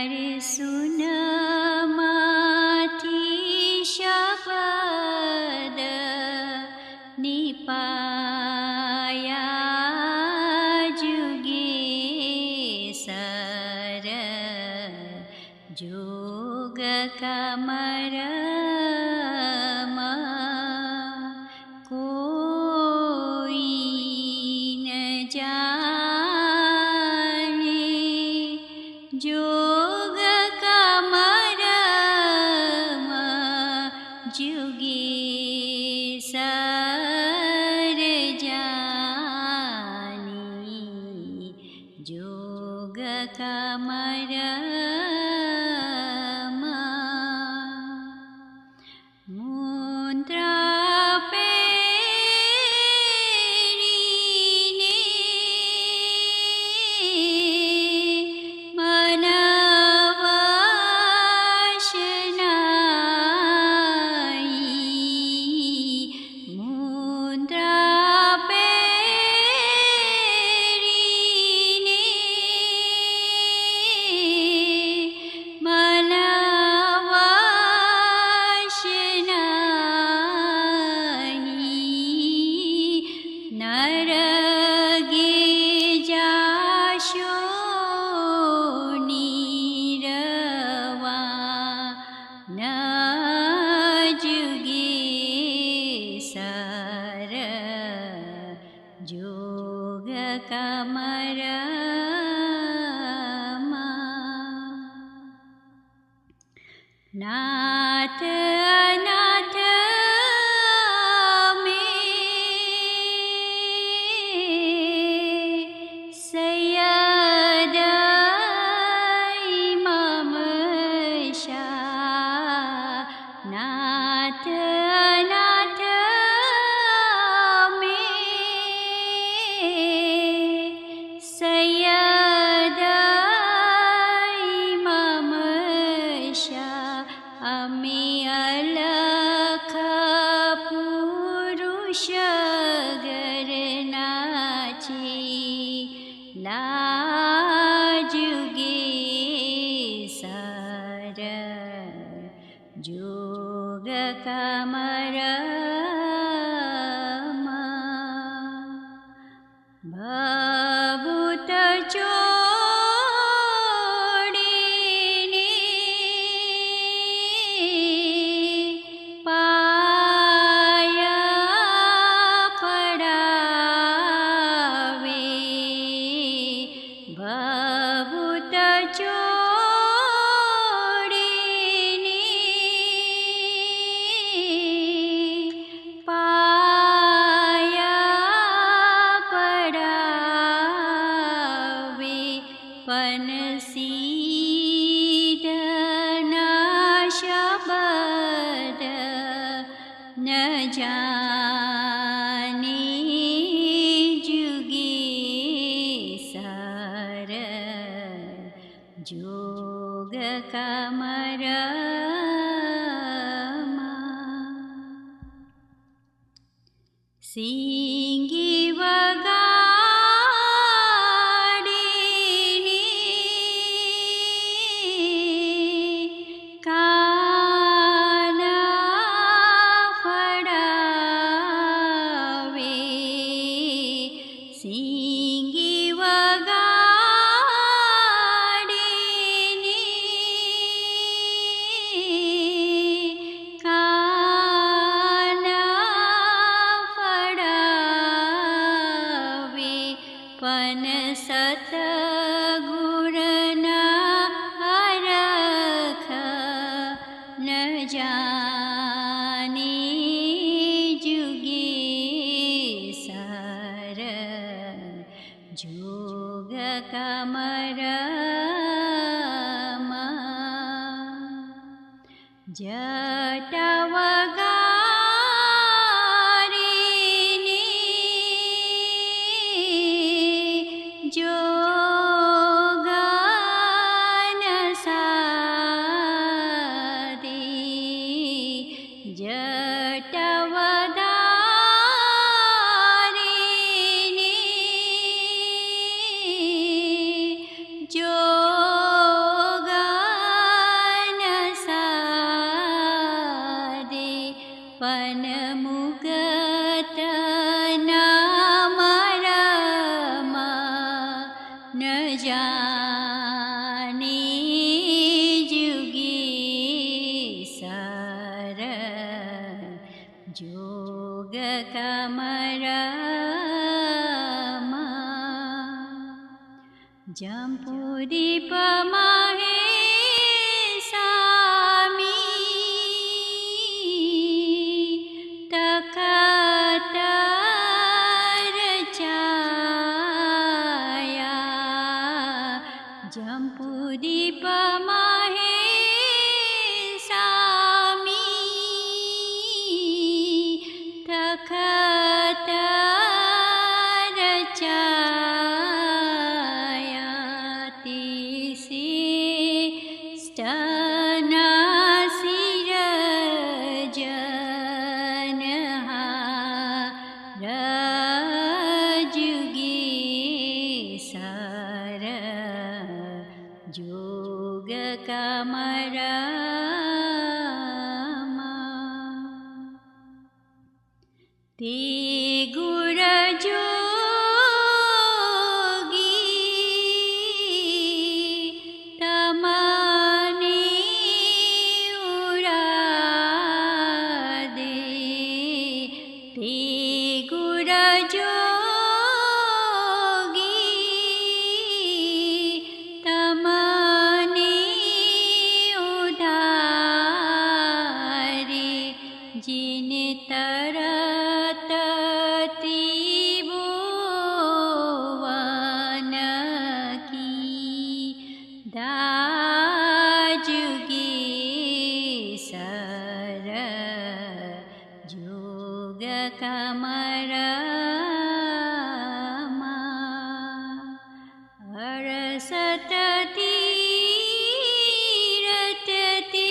सुनमाथी शब्द निपाया जुगे सर जोग कमर कोई न जाने जोग कमर जुगे सर जानी जोग कमर मुद्रा जोग कमर नाथ अनाथ में सय्यद इमाम शाह नाथ अनाथ सय्यद इमाम शाह अमी अलख पुरुष गरनाची लाजुगे सर जोग कमर भभूत चोड़ीने पाया पड़ावे भभूत चोड़ीने पन सीधना शब्द न जाने जुगे सर जोग कमर सींगी वगा पन सतगुरना हरख न जाने जुगे सर जोग कमर जटवगा जोगन सादे जटवदारिणी जोगन न जाने जुगे सर जोग कमरमा जम्पुरी पमाहे सामी तकतर छाया जम्पुरी पमाहे सामी तकतर छाया तिसे स्तनासिर जनहार जुगे सर जोग कमरमा ते गुर जोगी तमने उड़ा दे ते गुर जोगी तमने उधारे जिन तरत त्रिभुवन की दाजुगे सर जोग कमरमा अरसत तीरथ ते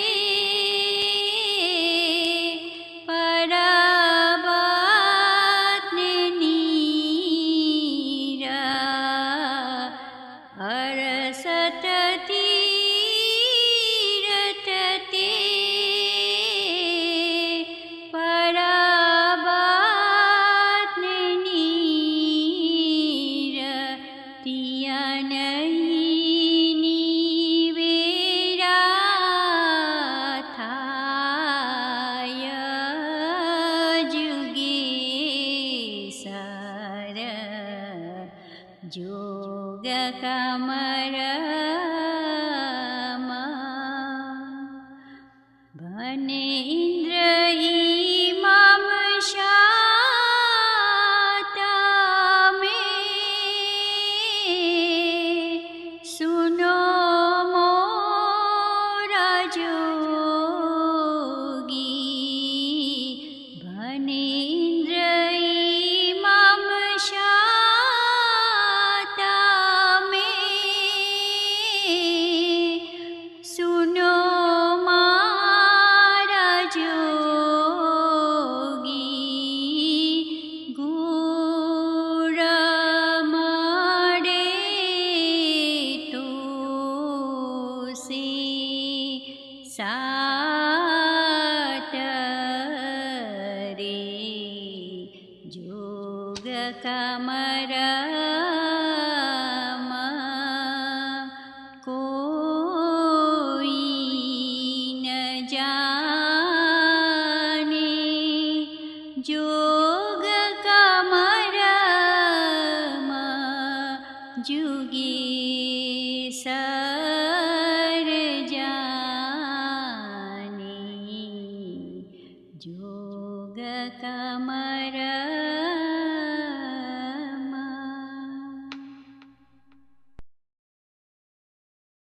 परबत नीरा अरसत तीरथ ते परबत नीरा तिया नहीं निवेरा थाय जुगे सर जोग कमरमा भने इंद्र इमाम शाता में सुनो मोरा जोगी भने इंद्र इमाम शाता में सुनो मारा जोगी गुर मरे तो से सात रे जोग कमरमा कोई न जाने जोग कमरमा जुगे सर